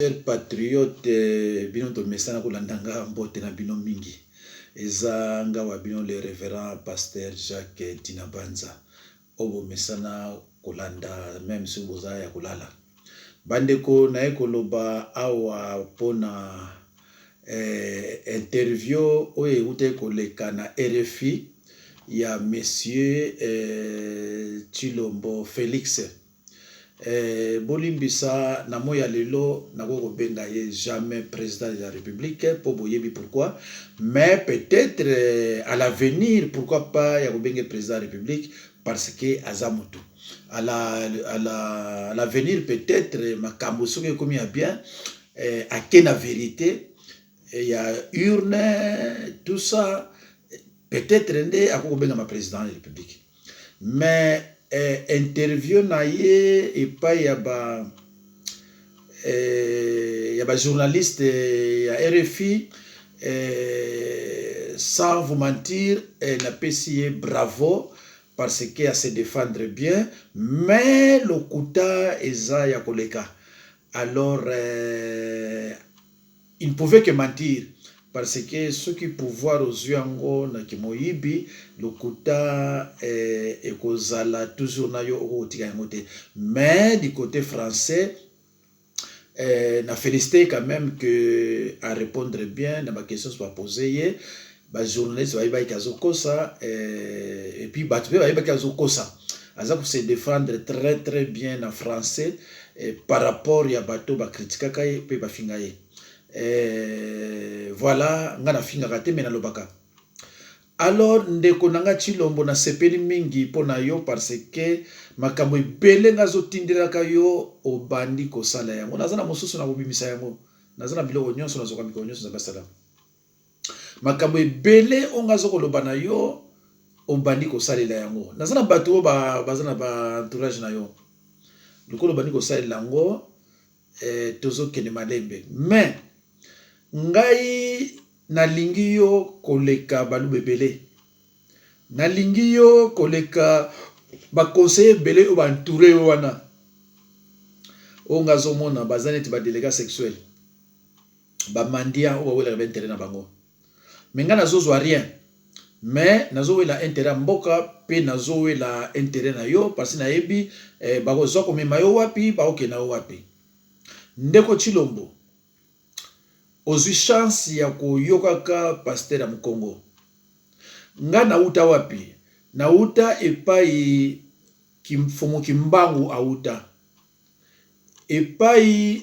Chers patriotes, bino to mesana kulandanga mbote na bino mingi. Eza nga wa bino le révérend pasteur Jacques Dinabanza. Obo mesana kulanda même si boza ya kulala. Bandeko na ekoloba awa pona interview oye ute koleka na RFI ya monsieur Tshilombo Félix. Bolimbisa na moya lelo na ko benga ye jamais président de la République pour boyebi pourquoi, mais peut-être à l'avenir pourquoi pas ya ko benga président de la République parce que azamutu à l'avenir peut-être makambo soki komi ya bien à quelle vérité il y a urne tout ça peut-être ndé a ko benga ma président de la République, mais interview na ye et pas ya ba journaliste ya RFI sans vous mentir na pesi bravo parce que a se défendre bien, mais le kuta eza ya koleka. Alors il ne pouvait que mentir parce que ceux qui pouvoir aux yango na kimoyibi le kuta et kozala toujours na yo otika ngote, mais du côté français na félicité quand même que à répondre bien dans ma question soit posée ba journaliste ba kazokosa et puis ba kazokosa aza pour se défendre très bien en français par rapport ya bato ba critiquer kai pe ba fingaye. Voilà ngana finga kate mena lobaka. Alors ndeko nanga Tshilombo na sepeli mingi pona yo parce que makambo ebele ngazo tindelaka yo obandi kosala yango. Nazana mosusu na bobimisa yango. Nazana biloko nyonso nazoka mikolo nyonso za basala. Makambo ebele ongazo koloba na yo obandi kosalela yango. Nazana bato bazana ba entourage na yo. Lokolo bandi kosalela yango tozo kene malembe. Mais ngai nalingi yo koleka balu bebele, nalingi yo koleka ba conseiller bele o ba entouré wana o ngazo mona bazane ti ba délégat sexuel ba mandia o wela ba intérêt na bango. Mais nga nazo rien, mais nazo wela intérêt mboka pe nazo wela intérêt na yo parce na yebi ba ko zoko mema yo wapi ba oke na wapi. Ndeko Tshilombo ozwi chance ya koyokaka pasteur ya Mukongo. Nga nauta wapi? Nauta epai kimfumu kimbangu auta. Epai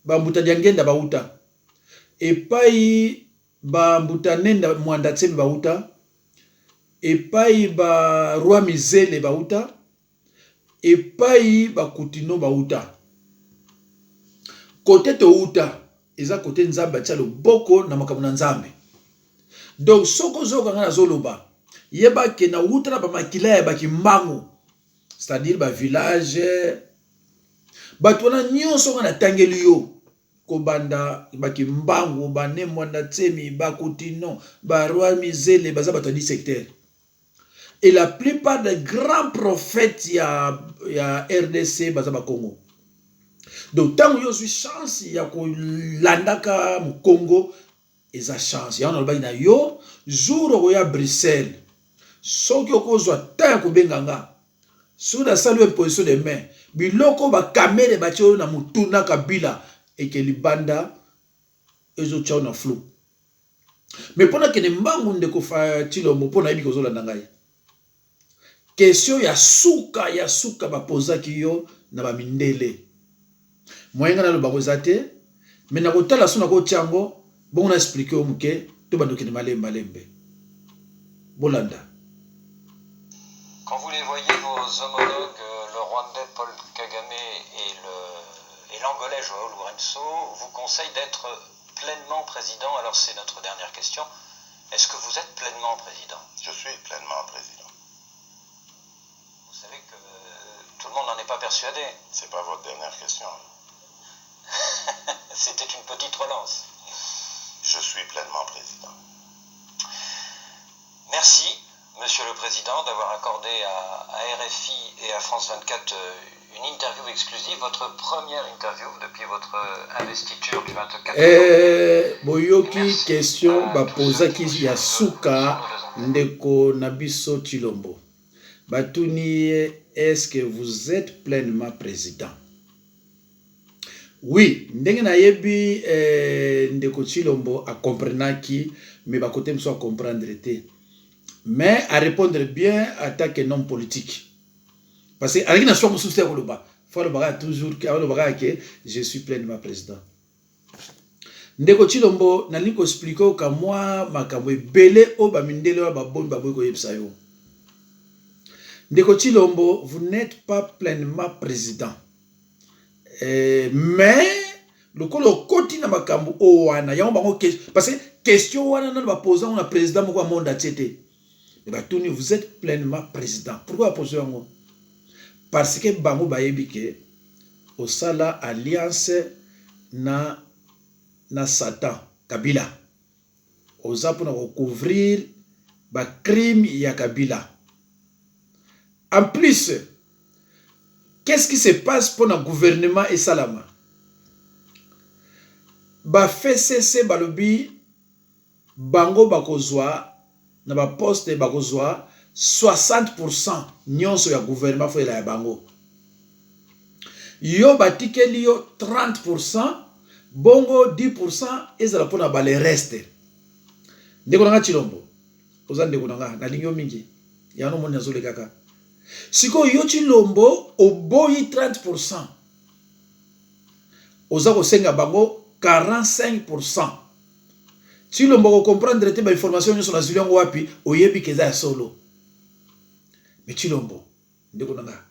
bambuta diangenda bauta. Epai bambuta nenda mwanda tsembe bauta. Epai ba roi mizele bauta. Epai bakutino bauta. Kote to uta eza côté nzambe tia loboko na makambo na nzambe. Donc soko zoka ngana zoloba yeba ke na uta na ba makila ya bakimbangu, c'est-à-dire ba village bato na nyonso ngana tangeli yo kobanda bakimbangu bane mwanda tsemi bakutino ba roi mizele baza bato di secteur. Et la plupart des grands prophètes ya RDC baza ba Congo. Donc tant que yo chance ya ko landaka mu Congo eza chance ya on ba na yo jour o ya Bruxelles soki okozwa ta ko benganga sur la salle de position de main biloko ba camera ba tio na mutuna kabila et que libanda ezo tchao na flou. Mais pona que ne mbangu ndeko fa Tshilombo pona yebi kozola ndangai question ya suka ba pozaki yo na ba mindele moyenga na loba kozate mais na kotala sona ko tiango bon on a expliqué au muke to bandoki ni malembe bolanda. Quand vous les voyez vos homologues le Rwandais Paul Kagame et l'Angolais Joao Lourenço vous conseillent d'être pleinement président. Alors c'est notre dernière question. Est-ce que vous êtes pleinement président? Je suis pleinement président. Vous savez que tout le monde n'en est pas persuadé. C'est pas votre dernière question. C'était une petite relance. Je suis pleinement président. Merci, Monsieur le Président, d'avoir accordé à RFI et à France 24 une interview exclusive, votre première interview depuis votre investiture du 24 janvier. Boyoki Merci question bapozaki ya suivent suka sur nos ndeko Nabiso Chilombo. Batuni, est-ce que vous êtes pleinement président? Oui, ndenge na yebi ndeko Chilombo a comprenaki, mais ba côté mso a comprendre te. Mais à répondre bien à tant que non politique. Parce que avec na so mususu ko loba, faut le baga toujours que je suis pleinement président. Ndeko Chilombo nali ko expliquer ka moi makambo ebele o ba mindele ba bon ba boy ko yebisa yo. Ndeko Chilombo, vous n'êtes pas pleinement président. Mais le côté na makambo o wana ya bango parce que question wana na ba poser on a président moko monde atete. Et bah Tony, vous êtes pleinement président. Pourquoi poser yango? Parce que bango ba yebike au sala alliance na Satan Kabila. Oza pour recouvrir ba crime ya Kabila. En plus, qu'est-ce qui se passe pour le gouvernement et Salama? Ba FCC balobi bango bakozwa na ba poste bakozwa 60% nyonso ya gouvernement fo ya bango. Yo batikeli yo 30%, bongo 10% ezala pona ba le reste. Ndeko nanga Chilombo. Oza ndeko nanga na lingyo mingi. Ya no moni azole kaka. Siko yo Chilombo oboyi 30%. Oza ko senga bango 45%. Chilombo ko comprendre te ba information nyo na zilongo wapi oyebi keza ya solo. Mais Chilombo ndeko nanga.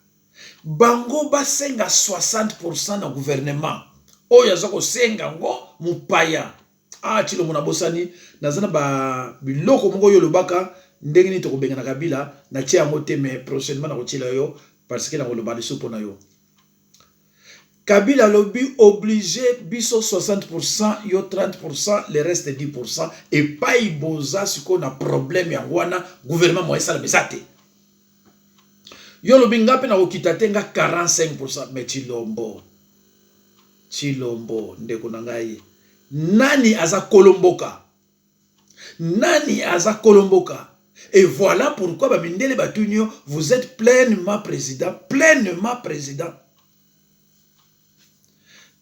Bango ba senga 60% na gouvernement. Oyo aza ko senga ngo mupaya. Ah Chilombo na bosani nazana ba biloko moko yo lobaka ndenge ni to kobenga na Kabila na tia mote mais prochainement na kochila yo parce que na koloba liso pona yo. Kabila lobby obligé biso 60%, yo 30%, le reste 10% et pas iboza si qu'on a problème ya wana gouvernement mo esala besate. Yo lobby ngape na kokitate nga 45% mais Chilombo ndeko na ngai. Nani aza kolomboka? Nani aza kolomboka? Et voilà pourquoi bamindele batunyo vous êtes pleinement président, pleinement président.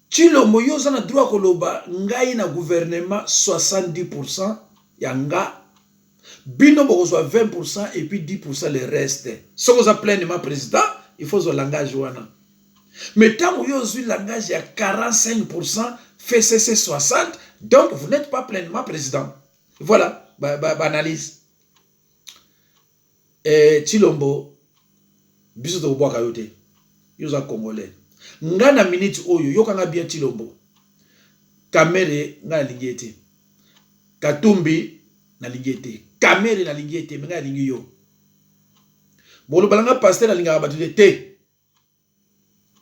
Chilombo yo za na droit koloba ngai na gouvernement 70% ya nga bino bokozwa 20% et puis 10% le reste. Si vous êtes pleinement président, il faut ce langage wana. Mais tant que vous avez le langage à 45%, fait cesser 60%, donc vous n'êtes pas pleinement président. Voilà, analyse. Et Chilombo, biso to boka yote, yo za Congolais. Nga na minute oyo, yo kanga bien Chilombo. Kamere nga lingete. Katumbi na lingete. Kamere na lingete, nga lingi yo. Bolo balanga pasteur na linga batule te.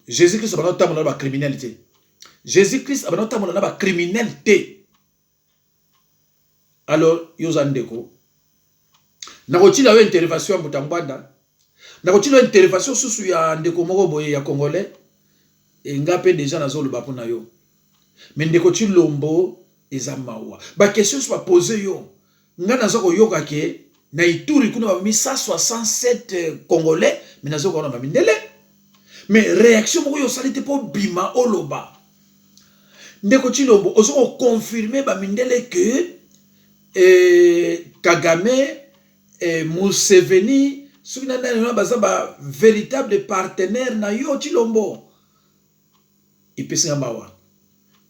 Jésus-Christ a pas de criminalité. Jésus-Christ a pas de criminalité. Alors, Yozandeko. Nakotila yo intervention Mutambanda. Nakotila intervention susu ya ndeko moko boye ya Congolais. Et ngape déjà na zolo bapo na yo. Mais ndeko Chilombo eza mawa. Ba question soit posée yo. Nga na zoko yoka ke na Ituri kuna ba 167 Congolais, mais na zoko na ba mindele. Mais réaction moko yo salite po bima oloba. Ndeko Chilombo ozo confirmer ba mindele que Kagame Museveni soukina na baza ba véritable partenaire na yo Chilombo. Il peut s'en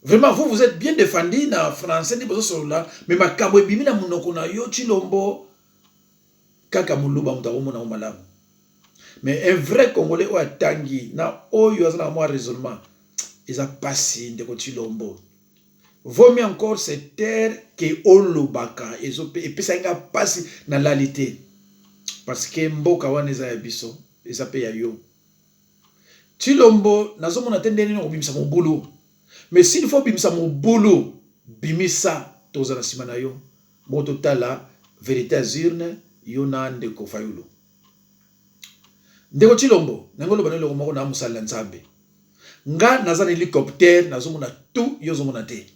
vraiment vous êtes bien défendu na français ni bozo là mais makambo ebimi na munoko na yo Chilombo kaka muluba mutakomo na malamu. Mais un vrai Congolais ou atangi na oyo azana moi raisonnement ils a passé ndeko Chilombo. Vaut mieux encore cette terre que olobaka et puis ça nga passé na lalité parce que mboka wana eza ya biso eza pe ya yo. Chilombo nazomona tendeni no bimisa mo boulot. Mais s'il faut bimisa mo boulot, bimisa tozana sima na yo. Moto tala vérité azurne yo na ndeko fayulo. ndeko Chilombo nangolo bana le moko na musala nzambe nga naza na hélicoptère nazomona tout yozomona te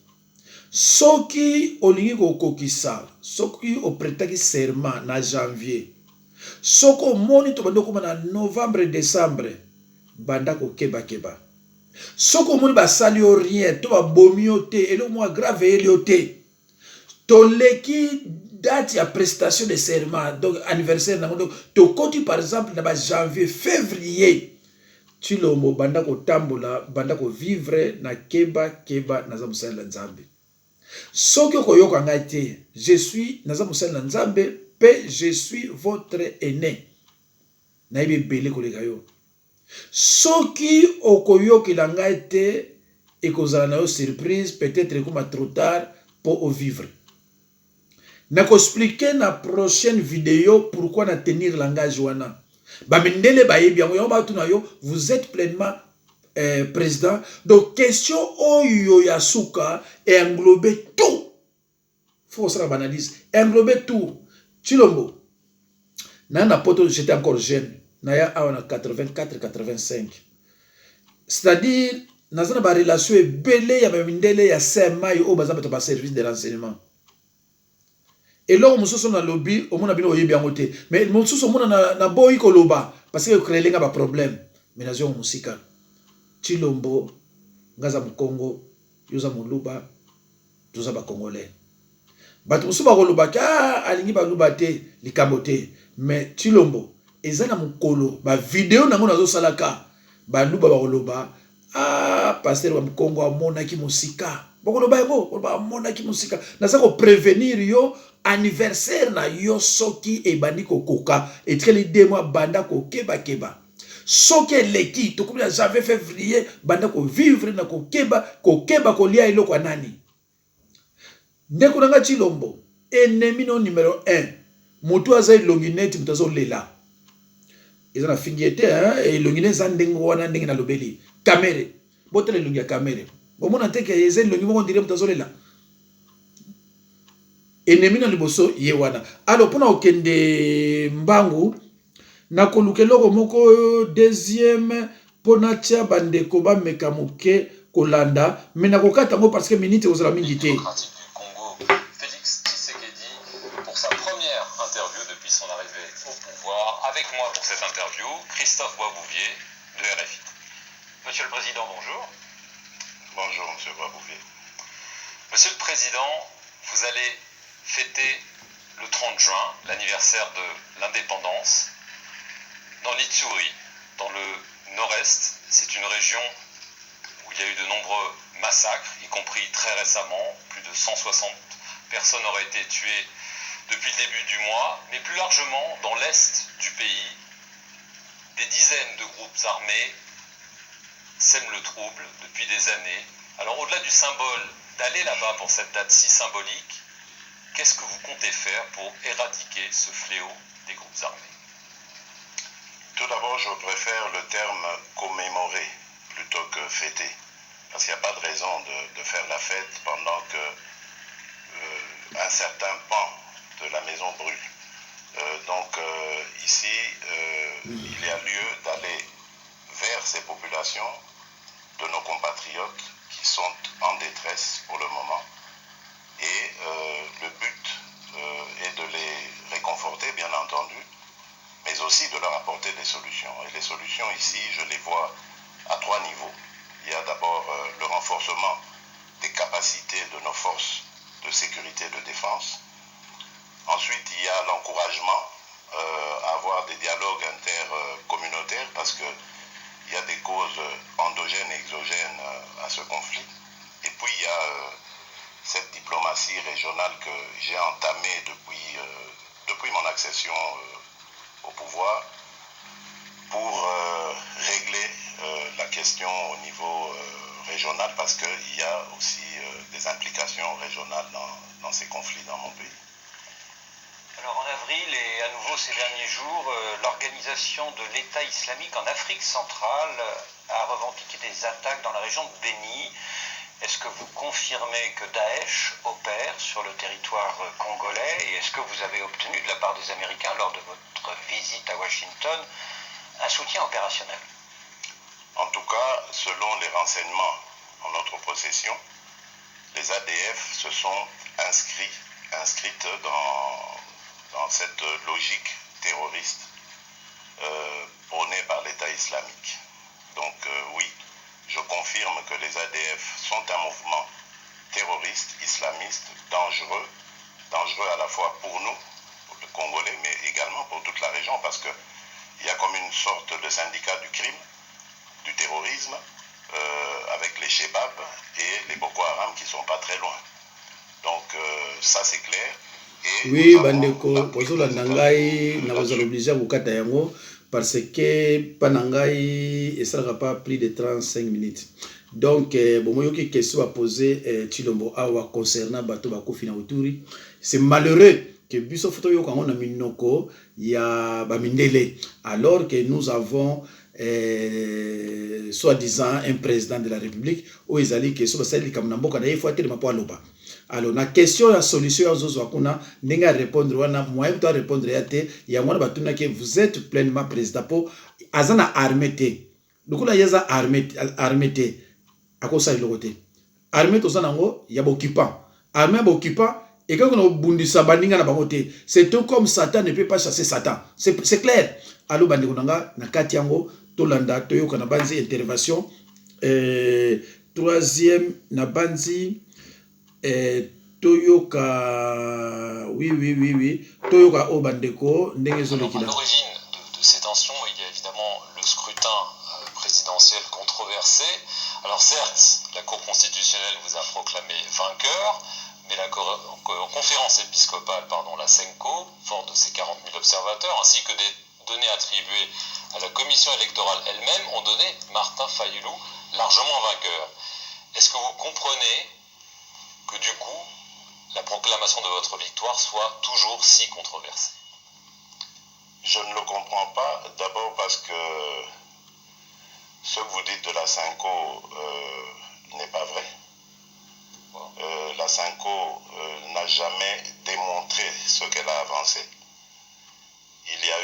soki olingi kokokisa soki opretaki serment na janvier soko omoni to bando koma na novembre décembre banda kokeba soko omoni basali yo rien to babomi yo te eloko moko grave eyeli yo te toleki date ya prestation de serment donc anniversaire nango donc tokoti par exemple na ba janvier février Chilombo banda kotambola banda ko vivre na keba naza musala nzambe soki okoyoka ngai te je suis naza musala nzambe pe je suis votre aîné nayebi ebele koleka yo soki okoyokela ngai te ekozala na yo surprise peut-être ekoma trop tard pour vivre. Nako expliquer na prochaine vidéo pourquoi na tenir langage wana. Bamindele bayebi yango ba tuna yo vous êtes pleinement président. Donc question oyo ya suka et englober tout. Faut ça banalise. Englober tout. Chilombo. Na poto j'étais encore jeune. Naya a 84-85. C'est-à-dire nazana ba relation ebele ya bamindele ya semayi o bazamba to ba service de renseignement. Et là, on se na lobby, on a bien oyebi angote. Mais on se na boy koloba parce que créer les problème. Mais nazo musika. Chilombo, ngaza Congo, yoza muluba, toza ba congolais. Bato musu ba koloba ka alingi ba luba te likamote. Mais Chilombo, ezana mukolo, ba vidéo nango nazo salaka, ba luba ba koloba, pasteur wa Congo amona ki musika. Bokoloba yego, ba amona ki musika. Naza ko prévenir yo anniversaire na yo soki e bandi kokoka etkeli 2 mois banda kokeba soki leki to comme janvier février banda ko vivre na kokeba kolia eloko nani ndeko nanga Chilombo ennemi no numéro 1 moto aza longineti mutazo lela eza na fingiete hein elongine za ndengo wana ndenge na lobeli kamere botele longia kamere bomona teke eza longi moko ndire mutazo lela ennemi na liboso ye wana alors pona okende mbangu na kolukeloko moko deuxième pona tia bandeko ba mekamuke kolanda mais na kokata ngo parce que minute ozala mingi te. Félix Tshisekedi pour sa première interview depuis son arrivée au pouvoir. Avec moi pour cette interview, Christophe Boisbouvier de RFI. Monsieur le Président, bonjour. Bonjour, Monsieur Boisbouvier. Monsieur le Président, vous allez fêter le 30 juin, l'anniversaire de l'indépendance, dans l'Itsuri, dans le nord-est. C'est une région où il y a eu de nombreux massacres, y compris très récemment. Plus de 160 personnes auraient été tuées depuis le début du mois. Mais plus largement, dans l'est du pays, des dizaines de groupes armés sèment le trouble depuis des années. Alors au-delà du symbole d'aller là-bas pour cette date si symbolique, qu'est-ce que vous comptez faire pour éradiquer ce fléau des groupes armés? Tout d'abord, je préfère le terme commémorer plutôt que fêter. Parce qu'il n'y a pas de raison de faire la fête pendant que un certain pan de la maison brûle. Ici, il y a lieu d'aller vers ces populations, de nos compatriotes qui sont en détresse pour le moment. Et le but est de les réconforter, bien entendu, mais aussi de leur apporter des solutions. Et les solutions ici, je les vois à 3 niveaux. Il y a d'abord le renforcement des capacités de nos forces de sécurité et de défense. Ensuite, il y a l'encouragement à avoir des dialogues intercommunautaires parce qu'il y a des causes endogènes et exogènes à ce conflit. Et puis, il y a cette diplomatie régionale que j'ai entamée depuis mon accession au pouvoir pour régler la question au niveau régional parce qu'il y a aussi des implications régionales dans ces conflits dans mon pays. Alors en avril et à nouveau ces derniers jours, l'organisation de l'État islamique en Afrique centrale a revendiqué des attaques dans la région de Béni. Est-ce que vous confirmez que Daesh opère sur le territoire congolais et est-ce que vous avez obtenu de la part des Américains lors de votre visite à Washington un soutien opérationnel. En tout cas, selon les renseignements en notre possession, les ADF se sont inscrites dans cette logique terroriste prônée par l'État islamique. Donc oui, je confirme que les ADF sont un mouvement terroriste, islamiste, dangereux à la fois pour nous, pour les Congolais, mais également pour toute la région, parce qu'il y a comme une sorte de syndicat du crime, du terrorisme, avec les Shebab et les Boko Haram qui ne sont pas très loin. Donc ça c'est clair. Et oui, bandeko, kozolanda ngai na kozala obligé kokata yango parce que panangai esalaka pas plus de 35 minutes. Donc bomoyoki question à poser Chilombo awa concernant bato bakofi na Uturi. C'est malheureux que biso photo yo kango na minoko ya bamindele alors que nous avons soi-disant un président de la République où ezali que so basali kamna mboka na yefo ate mapo aloba. Alors la question la solution ya zozo akuna ndinga répondre wana moyen to répondre yate ya mwana batuna que vous êtes pleinement président po azana armée té. Donc là yaza armée té akosa ilokote. Armée to sanango ya occupant. Armée occupant et quand on bundisa baninga na bangote, c'est tout comme Satan ne peut pas chasser Satan. C'est clair. Allo bandeko nanga na kati yango tolanda toyoka na banzi intervention troisième na banzi toyoka oui toyoka o bandeko ndenge zolekila. À l'origine de ces tensions, il y a évidemment le scrutin présidentiel controversé. Alors certes, la Cour constitutionnelle vous a proclamé vainqueur, mais la conférence épiscopale, la CENCO, forte de ses 40 000 observateurs, ainsi que des données attribuées à la commission électorale elle-même, ont donné Martin Fayulu largement vainqueur. Est-ce que vous comprenez que du coup, la proclamation de votre victoire soit toujours si controversée? Je ne le comprends pas, d'abord parce que ce que vous dites de la CENCO n'est pas vrai. La CENCO n'a jamais démontré ce qu'elle a avancé. Il y a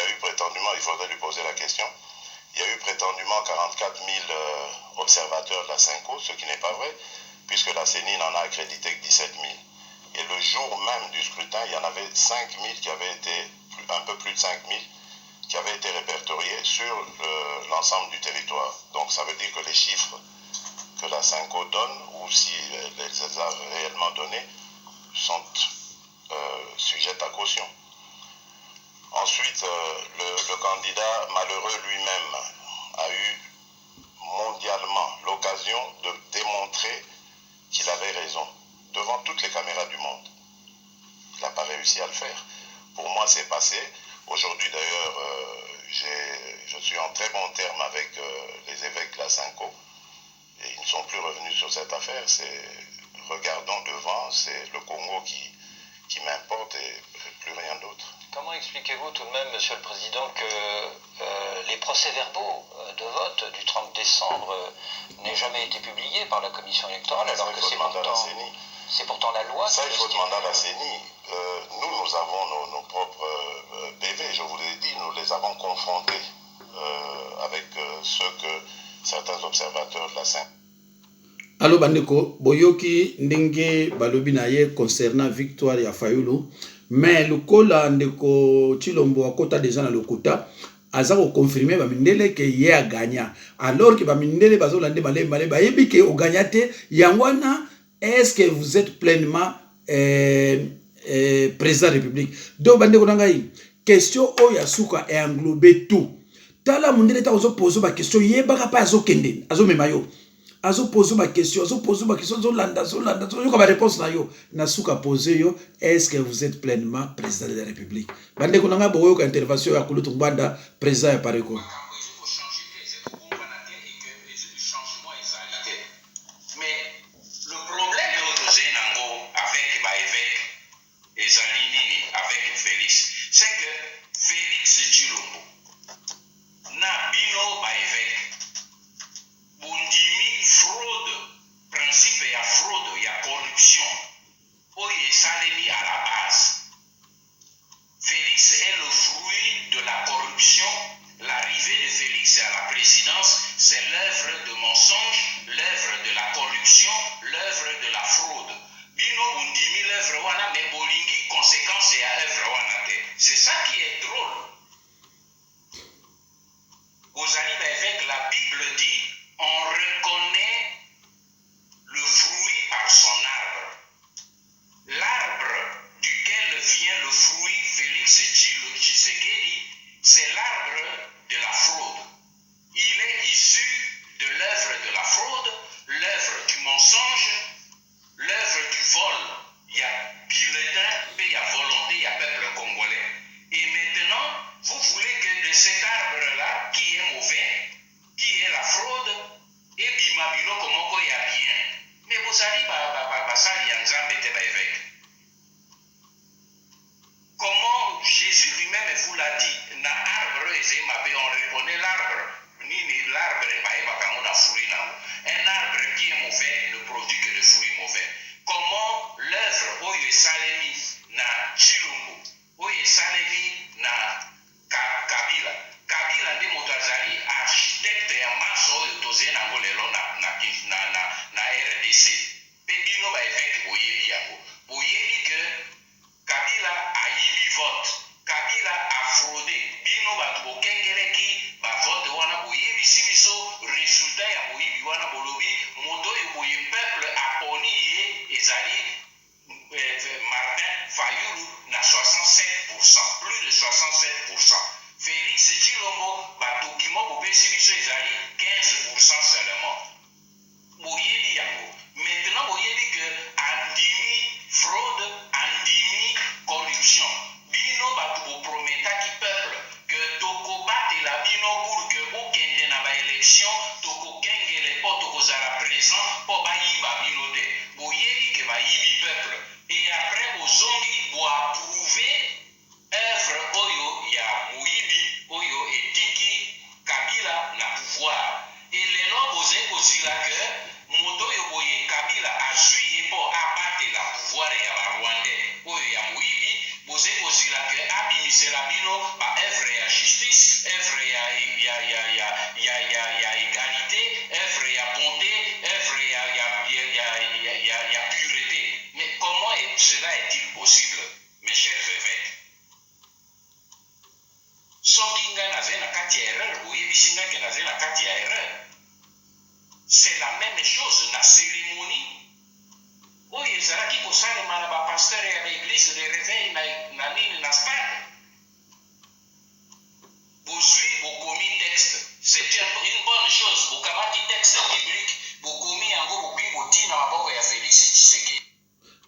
eu prétendument, il faudrait lui poser la question, il y a eu prétendument 44 000 observateurs de la CENCO, ce qui n'est pas vrai, puisque la CENI n'en a accrédité que 17 000. Et le jour même du scrutin, il y en avait 5 000 qui avaient été, un peu plus de 5 000, qui avaient été répertoriés sur l'ensemble du territoire. Donc ça veut dire que les chiffres que la CENCO donne, ou si les a réellement donnés, sont sujettes à caution. Ensuite, le candidat malheureux lui-même a eu mondialement l'occasion de démontrer qu'il avait raison devant toutes les caméras du monde. Il n'a pas réussi à le faire. Pour moi, c'est passé. Aujourd'hui, d'ailleurs, je suis en très bon terme avec les évêques de la CENCO. Et ils ne sont plus revenus sur cette affaire. Regardons devant, c'est le Congo qui m'importe et plus rien d'autre. Comment expliquez-vous tout de même, Monsieur le Président, que les procès-verbaux de vote du 30 décembre n'aient jamais été publiés par la Commission électorale, alors que c'est pourtant la loi? Ça, il faut demander à la CENI. Nous avons nos propres PV, je vous l'ai dit, nous les avons confrontés avec ceux que certains observateurs de la CENI. Allo bandeko, boyoki ndenge balobi na ye concernant victoire ya Fayulu, mais lokola ndeko Chilombo akota déjà na lokuta, aza ko confirmer bamindele que ye a gagné, alors que bamindele bazolande malé bayebi ke o gagnate yangwana. Est-ce que vous êtes pleinement président de la République? Donc bandeko nangai, question oya suka e englober tout. Tala mundele ta ozo poser ba question yebaka pa azo kende, azo memayo. Azo pose ma question, zo landa, yo comme réponse na yo, na suka poser yo, est-ce que vous êtes pleinement président de la République? Bande ko nanga boyo ka intervention ya kulutu mbanda président ya pareko. Avec Félix, c'est que Félix Chilombo na bino ba évêque bundimi fraude, principe ya fraude, ya corruption, oye salemi à la base. Félix est le biloko moko ya bien. Mais bozali basali ya nzambe te baévêque. Comment Jésus lui-même vous l'a dit, na arbre on reconnaît l'arbre. L'arbre un arbre qui est mauvais ne produit que des fruits mauvais. Comment l'œuvre oyo esalemi na Chilombo, oyo esalemi na Kabila. Kabila ndi moto azali architecte ya maso oyo tozie nango lelo na RDC. Pe bino baévêque boyebi yango. Boyebi que Kabila ayibi vote. Kabila a fraudé. Bino bato bokengeleki ba vote wana boyebisi biso résultat ya boyibi wana bolobi moto oyo boye peuple aponi ye ezali Martin Fayulu na 67%, plus de 67%. Félix Tshilombo ba document bopesi biso ezali 15% seulement. Boyebi yango. Maintenant boyebi que andimi fraude, andimi corruption. Bino bato boprometaki peuple que tokobatela bino pour que bokende na baélection tokokengele mpo tokozala présent mpo bayiba bino te. Boyebi ke bayibi peuple. Et après bozongi boapprouve œuvre oyo ya moyibi oyo etiki Kabila na pouvoir. Et lelo bozali kozila ke moto oyo boye Kabila azwi ye mpo abatela pouvoir ya barwandais oyo ya moyibi bozali kozila ke abimisela bino ba œuvre ya justice, œuvre ya égalité, œuvre ya bonté, œuvre ya pureté. Mais comment cela est-il possible, mes chers évêques? Soki ngai naza na kati ya erreur, boyebisi ngai ke naza na kati ya erreur. C'est la même chose na cérémonie oyo ezalaki kosalema na bapasteur ya baeglise de réveil na nini na stade. Bozwi bokomi texte, c'est une bonne chose. Bokamati texte biblique, bokomi yango bokomi botina maboko ya Félix Tshisekedi.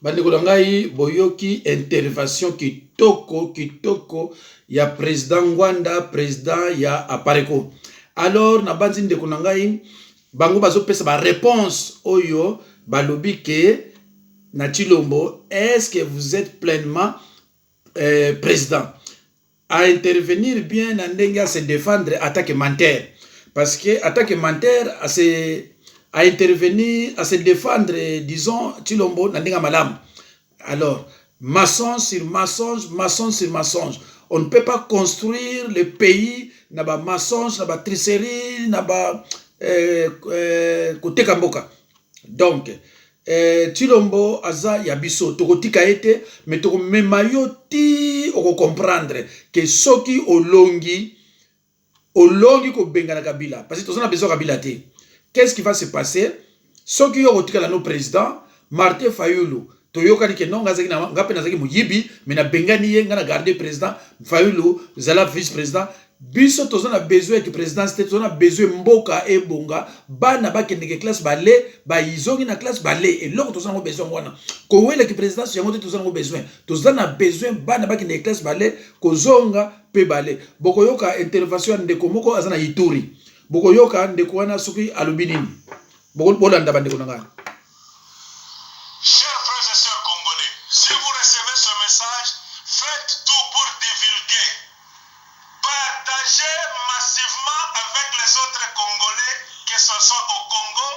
Bandeko na ngai boyoki intervention kitoko ya président Ngwanda, président ya Apareko. Alors na banzi ndeko na ngai bango bazopesa ba réponse oyo balobi ke na Tshilombo, est-ce que vous êtes pleinement président à intervenir bien na ndenge à se défendre attaque mentaire, parce que attaque mentaire à intervenir à se défendre, disons Tshilombo na ndenge malam. Alors mensonge sur mensonge, mensonge sur mensonge, on ne peut pas construire le pays na ba mensonge, na ba tricherie, na ba côté kamboka. Donc Tshilombo aza ya biso tokotika ete mais toko memayo ti oko comprendre que soki olongi ko bengana Kabila parce que tozana besoin Kabila te. Qu'est-ce qui va se passer soki yo kotika la no président Martin Fayulu toyoka ke non ngazaki na ngape nazaki muyibi mais na bengani ye ngana garder président Fayulu zala vice président. Biso tozana besoin que présidence te tozana besoin mboka e bonga bana ba kendeke classe balé ba izongi na classe balé et loko tozana besoin wana ko wele que présidence yango te tozana besoin bana ba kendeke classe balé ko zonga pe balé boko yoka intervention ndeko moko azana Ituri boko yoka ndeko wana soki alubinini boko bolanda bandeko nanga. Chers frères et sœurs congolais, si vous recevez ce message, faites tout pour divulguer. Partagez massivement avec les autres Congolais, que ce soit au Congo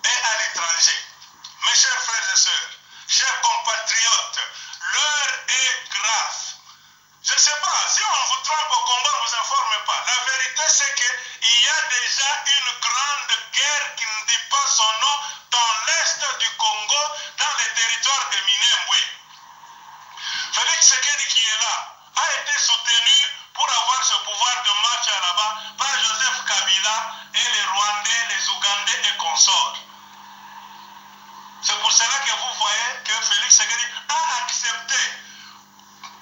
et à l'étranger. Mes chers frères et sœurs, chers compatriotes, l'heure est grave. Je ne sais pas, si on vous trompe au Congo, on ne vous informe pas. La vérité, c'est qu'il y a déjà une grande guerre qui ne dit pas son nom dans l'est du Congo, dans les territoires de Minembwe. Félix Tshisekedi qui est là a été soutenu pour avoir ce pouvoir de marche là-bas par Joseph Kabila et les Rwandais, les Ougandais et consorts. C'est pour cela que vous voyez que Félix Tshisekedi a accepté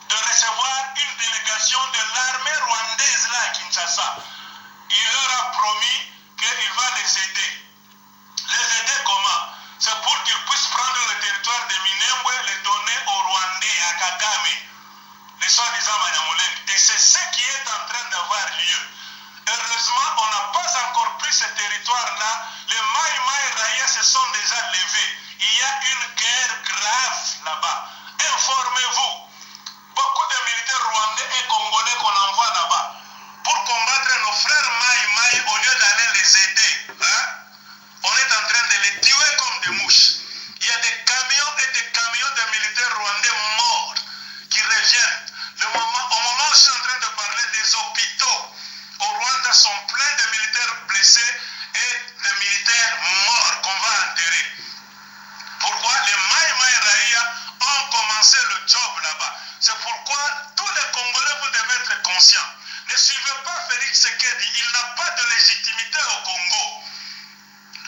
de recevoir une délégation de l'armée rwandaise là à Kinshasa. Il leur a promis qu'il va les aider. Les aider comment? C'est pour qu'ils puissent prendre le territoire de Minembwe et les donner aux Rwandais, à Kagame, les soi-disant Banyamulenge. Et c'est ce qui est en train d'avoir lieu. Heureusement, on n'a pas encore pris ce territoire-là. Les mailles se sont déjà levés. Il y a une guerre grave là-bas. Informez-vous. Beaucoup de militaires rwandais et congolais qu'on envoie là-bas pour combattre nos frères Maï au lieu d'aller les aider. Hein? On est en train de les tuer comme des mouches. Il y a des camions et des camions de militaires rwandais morts qui reviennent. Au moment où je suis en train de parler, les hôpitaux au Rwanda sont pleins de militaires blessés et de militaires morts qu'on va enterrer. Pourquoi? Les Maï Raïa ont commencé le job là-bas. C'est pourquoi tous les Congolais, vous devez être conscients. Ne suivez pas Félix Tshisekedi, il n'a pas de légitimité au Congo.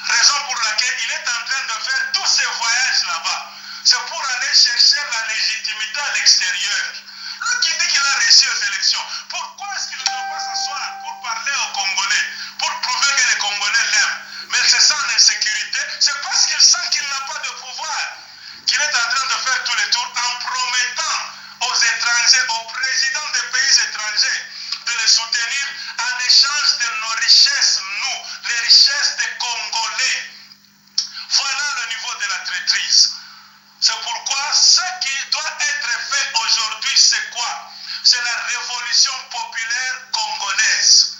Raison pour laquelle il est en train de faire tous ces voyages là-bas. C'est pour aller chercher la légitimité à l'extérieur. Lui qui dit qu'il a réussi aux élections, pourquoi est-ce qu'il ne doit pas s'asseoir pour parler aux Congolais, pour prouver que les Congolais l'aiment? Mais il se sent en insécurité, c'est parce qu'il sent qu'il n'a pas de pouvoir, qu'il est en train de faire tous les tours en promettant aux étrangers, aux présidents des pays étrangers, de les soutenir en échange de nos richesses, nous, les richesses des Congolais. Voilà le niveau de la traîtrise. C'est pourquoi ce qui doit être fait aujourd'hui, c'est quoi? C'est la révolution populaire congolaise.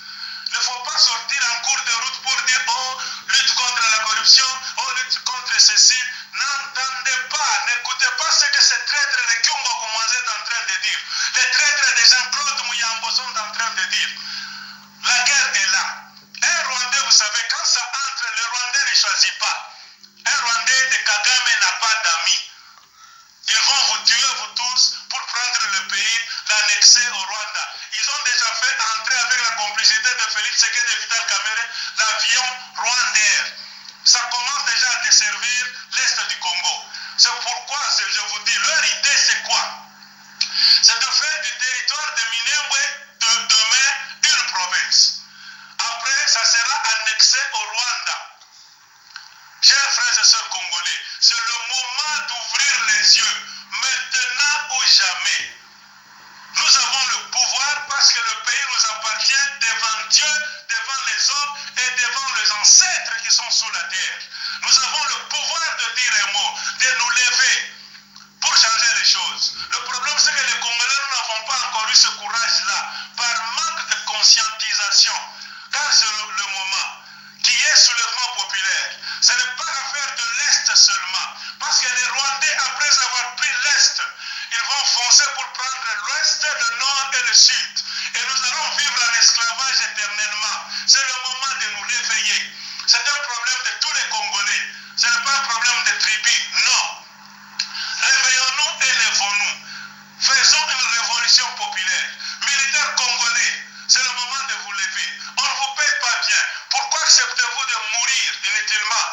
Il ne faut pas sortir en cours de route pour dire oh, lutte contre la corruption, oh, lutte contre ceci. N'entendez pas, n'écoutez pas ce que ces traîtres de Kyungo Koumanzé est en train de dire. Les traîtres de Jean-Claude Mouyambo sont en train de dire. La guerre est là. Un Rwandais, vous savez, quand ça entre, le Rwandais ne choisit pas. Un Rwandais de Kagame n'a pas d'amis. Ils vont vous tuer, vous tous, pour prendre le pays, l'annexer au Rwanda. Ils ont déjà fait entrer avec la complicité de Félix Tshisekedi et Vital Kamerhe l'avion Rwandair. Ça commence déjà à desservir l'Est du Congo. C'est pourquoi, je vous dis, leur idée c'est quoi? C'est de faire du territoire de Minembwe demain une province. Après, ça sera annexé au Rwanda. Chers frères et sœurs congolais, c'est le moment d'ouvrir les yeux, maintenant ou jamais. Nous avons le pouvoir parce que le pays nous appartient devant Dieu, devant les hommes et devant les ancêtres qui sont sous la terre. Nous avons le pouvoir de dire un mot, de nous lever pour changer les choses. Le problème c'est que les Congolais, nous n'avons pas encore eu ce courage-là, par manque de conscientisation, car c'est le moment qui est soulèvement populaire. Ce n'est pas l'affaire de l'Est seulement. Parce que les Rwandais, après avoir pris l'Est, ils vont foncer pour prendre l'Ouest, le Nord et le Sud. Et nous allons vivre en esclavage éternellement. C'est le moment de nous réveiller. C'est un problème de tous les Congolais. Ce n'est pas un problème de tribus, non. Réveillons-nous et lèvons-nous. Faisons une révolution populaire. Militaires congolais, c'est le moment de vous lever. On ne vous paye pas bien. Pourquoi acceptez-vous de mourir inutilement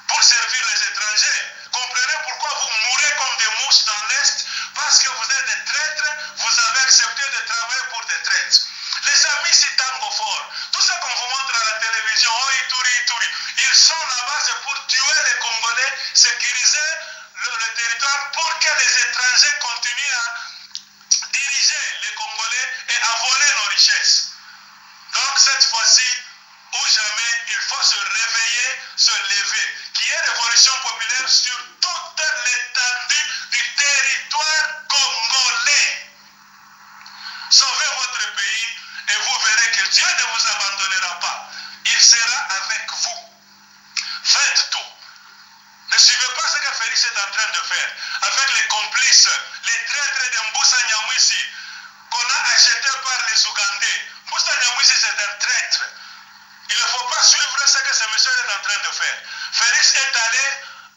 pour servir les étrangers? Comprenez pourquoi vous mourrez comme des mouches dans l'Est? Parce que vous êtes des traîtres, vous avez accepté de travailler pour des traîtres. Les amis Sitango-Fort, tout ce qu'on vous montre à la télévision, oh Ituri, ils sont là-bas, c'est pour tuer les Congolais, sécuriser le territoire pour que les étrangers continuent à diriger les Congolais et à voler nos richesses. Donc cette fois-ci, ou jamais, il faut se réveiller, se lever. Qu'il y ait révolution populaire sur toute l'étendue du territoire congolais. Sauvez votre pays et vous verrez que Dieu ne vous abandonnera pas. Il sera avec vous. Faites tout. Ne suivez pas ce que Félix est en train de faire avec les complices, les traîtres de Mbusa Nyamwisi qu'on a achetés par les Ougandais. Mbusa Nyamwisi c'est un traître. Il ne faut pas suivre ce que ce monsieur est en train de faire. Félix est allé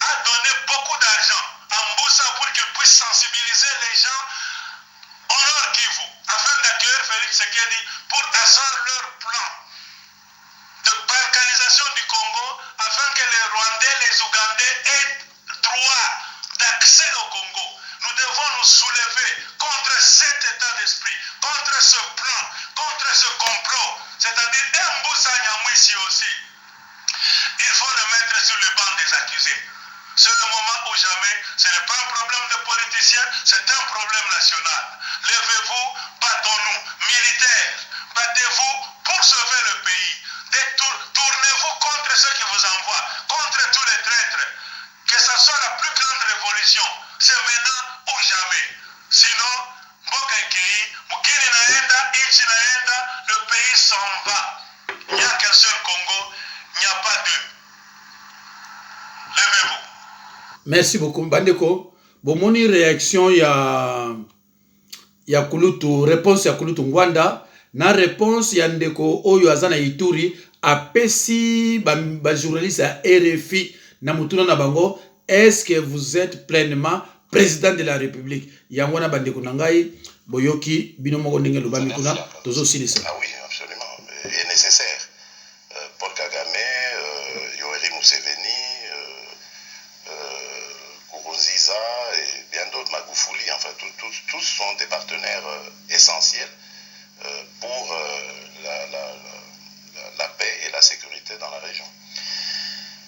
à donner beaucoup d'argent à Mbusa pour qu'il puisse sensibiliser les gens au Nord Kivu, afin d'accueillir Félix Tshisekedi pour asseoir leur plan de balkanisation du Congo, afin que les Rwandais, les Ougandais aient droit d'accès au Congo. Nous devons nous soulever contre cet état d'esprit, contre ce plan, contre ce complot, c'est-à-dire Mbusa Nyamwisi aussi. Il faut le mettre sur le banc des accusés. C'est le moment ou jamais. Ce n'est pas un problème de politiciens, c'est un problème national. Levez-vous, battons-nous. Militaires, battez-vous pour sauver le pays. Tournez-vous contre ceux qui vous envoient, contre tous les traîtres. solution. C'est maintenant ou jamais. Sinon, mboka ekei, mukini naenda, ichi naenda, le pays s'en va. Il n'y a qu'un seul Congo, il n'y a pas deux. Levez-vous. Merci beaucoup bandeko. Bomoni réaction ya Kulutu, réponse ya Kulutu Ngwanda na réponse ya ndeko oyo azana Ituri apesi ba journaliste ya RFI na mutuna na bango, est-ce que vous êtes pleinement président de la République? Yangwana bandeko nangai boyoki bino moko ndenge lobami kuna tozo silisa. Ah oui, absolument. Il est nécessaire. Paul Kagame, Yoweri Museveni, Nkurunziza et bien d'autres, Magufuli, enfin tous sont des partenaires essentiels pour la paix et la sécurité dans la région.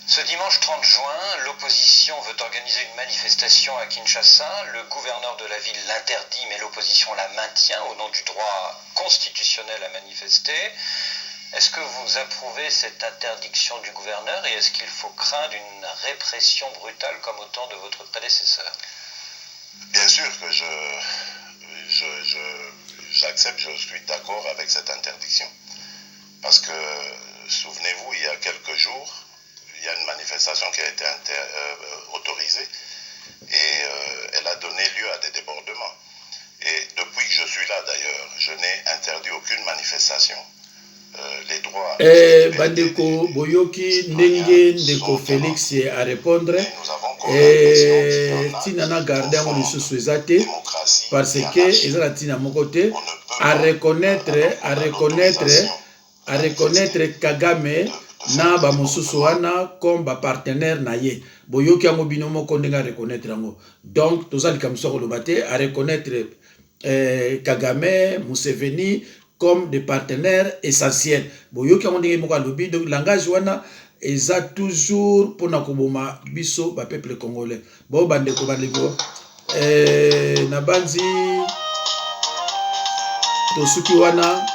Ce dimanche 30 juin, l'opposition veut organiser une manifestation à Kinshasa. Le gouverneur de la ville l'interdit, mais l'opposition la maintient au nom du droit constitutionnel à manifester. Est-ce que vous approuvez cette interdiction du gouverneur et est-ce qu'il faut craindre une répression brutale comme au temps de votre prédécesseur? Bien sûr que j'accepte, je suis d'accord avec cette interdiction. Parce que, souvenez-vous, il y a quelques jours, il y a une manifestation qui a été autorisée et elle a donné lieu à des débordements. Et depuis que je suis là d'ailleurs, je n'ai interdit aucune manifestation. Les droits bandeko boyoki ndenge ndeko Félix a répondre tina na garder mon lisusu ezate parce que ezala tina moko te à reconnaître Kagame na ba mosusu wana comme ba partenaire na ye boyoki yango bino moko ndenge reconnaître yango. Donc tozali kamso ko lobate à reconnaître Kagame, Museveni comme des partenaires essentiels. Boyoki yango ndenge moko alobi, donc langage wana eza toujours pona koboma biso ba peuple congolais. Bo bandeko bandeko na banzi tosuki wana